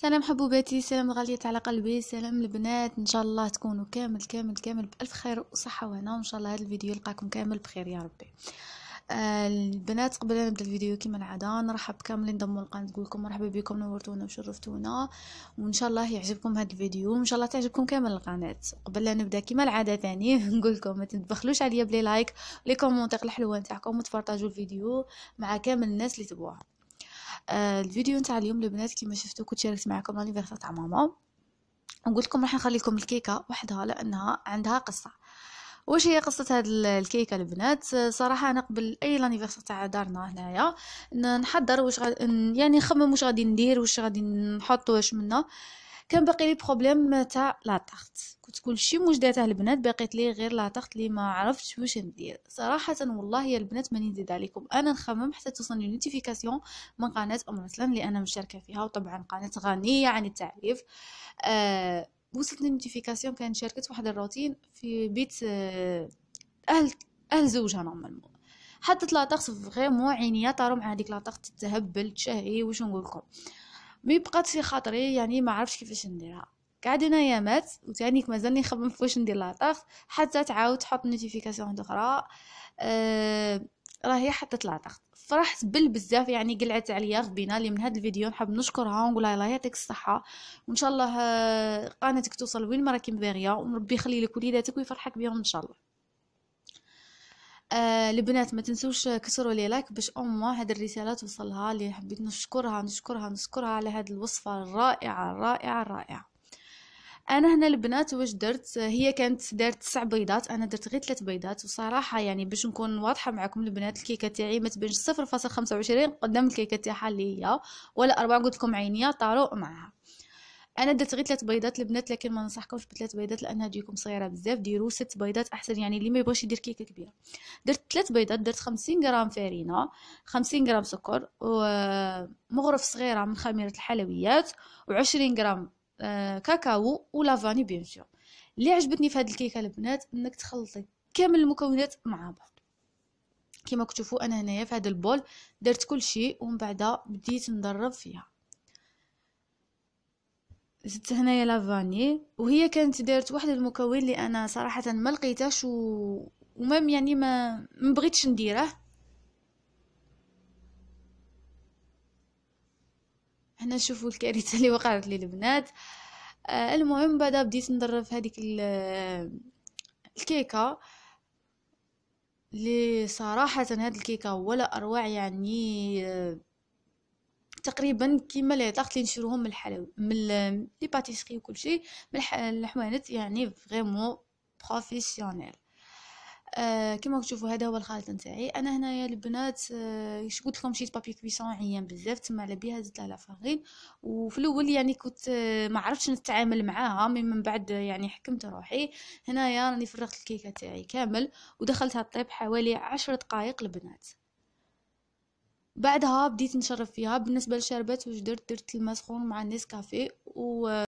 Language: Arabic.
سلام حبوباتي، سلام غالية على قلبي، سلام البنات. ان شاء الله تكونوا كامل بألف خير وصحة وهنا، وان شاء الله هذا الفيديو يلقاكم كامل بخير يا ربي. البنات، قبل لا نبدا الفيديو كما العاده نرحب كامل انضموا للقناه، نقول لكم مرحبا بكم، نورتونا وشرفتونا، وان شاء الله يعجبكم هذا الفيديو، وان شاء الله تعجبكم كامل القناه. قبل لا نبدا كما العاده ثاني نقول لكم ما تبخلوش عليا بلي لايك ولي كومونتير الحلوه نتاعكم، وتفرطاجوا الفيديو مع كامل الناس اللي تبغوها. الفيديو نتاع اليوم البنات كما شفتوا كنت شاركت معكم لانيفرسير تاع ماما، وقلت لكم راح نخلي لكم الكيكه وحدها لانها عندها قصه. واش هي قصه هاد الكيكه البنات؟ صراحه انا قبل اي لانيفرسير تاع دارنا هنايا نحضر واش يعني نخمم واش غادي ندير، واش غادي نحط، واش منا كان باقي لي بروبليم تاع لا طاخت. كنت كلشي موجداتها البنات، بقيت لي غير لا طاخت اللي ما عرفتش واش ندير صراحه. والله يا البنات ماني نزيد عليكم، انا نخمم حتى توصلني نوتيفيكاسيون من قناه مثلا اللي انا مشاركه فيها، وطبعا قناه غنيه عن التعريف. وصلتني نوتيفيكاسيون كان شاركت واحد الروتين في بيت اهل زوجها نورمالمون. حطت لا طاخت فريمون عينيا طاروا مع هذيك لا طاخت تهبل تشهي، واش نقول لكم مي بقات في خاطري، يعني ما عرفتش كيفاش نديرها. قعدنا ايامات وتانيك مازالني نخمم في واش ندير لاطاغ، حتى تعاود تحط نوتيفيكاسيون واحده اخرى. راهي حطت لاطاغ، فرحت بزاف، يعني قلعت عليا غبينه اللي من هذا الفيديو نحب نشكرها ونقولها الله يعطيك الصحه، وان شاء الله قناتك توصل وين ما راكي باغيه، وربي يخلي لك وليداتك ويفرحك بهم ان شاء الله. البنات ما تنسوش كسروا لي لايك باش هذه الرساله توصلها، اللي حبيت نشكرها على هذه الوصفه الرائعه. انا هنا البنات واش درت، هي كانت دارت 9 بيضات، انا درت غير 3 بيضات. وصراحه يعني باش نكون واضحه معكم البنات، الكيكه تاعي ما تبانش 0.25 قدام الكيكه تاعها اللي هي ولا 4. قلت لكم عينيا طاروا معها. انا درت غير 3 بيضات البنات، لكن ما ننصحكمش ب3 بيضات لانها تجيكم صغيره بزاف، ديروا 6 بيضات احسن، يعني اللي ما يبغيش يدير كيكه كبيره. درت 3 بيضات، درت 50 غرام فرينه، 50 غرام سكر، ومغرف صغيره من خميره الحلويات، و20 غرام كاكاو، ولافاني بيان سور. اللي عجبتني في هذه الكيكه البنات انك تخلطي كامل المكونات مع بعض. كما كتشوفوا انا هنايا في هذا البول درت كل شيء، ومن بعد بديت ندرب فيها. زدت هنايا لافاني، وهي كانت دارت واحد المكون اللي انا صراحه ما لقيتاش ومام يعني ما بغيتش نديره. هنا نشوفوا الكارثه اللي وقعت لي البنات. المهم بعد بديت ندرب في هذيك الكيكه، اللي صراحه هذه الكيكه ولا اروع، يعني تقريبا كيما لي طاقت اللي نشروهم من الحلوى، من لي باتيسري وكل شيء، من الحوانت، يعني فريمون بروفيسيونيل. كما تشوفوا هذا هو الخليط نتاعي. انا هنايا البنات اش قلت لكم شيت بابي كويسون عيان بزاف، تما على بها زدت لها فارين. وفي الاول يعني كنت ما عرفتش نتعامل معاها، من بعد يعني حكمت روحي. هنايا راني فرغت الكيكه تاعي كامل ودخلتها طيب حوالي 10 دقائق البنات. بعدها بديت نشرب فيها. بالنسبه للشربات واش درت الماء سخون مع النسكافيه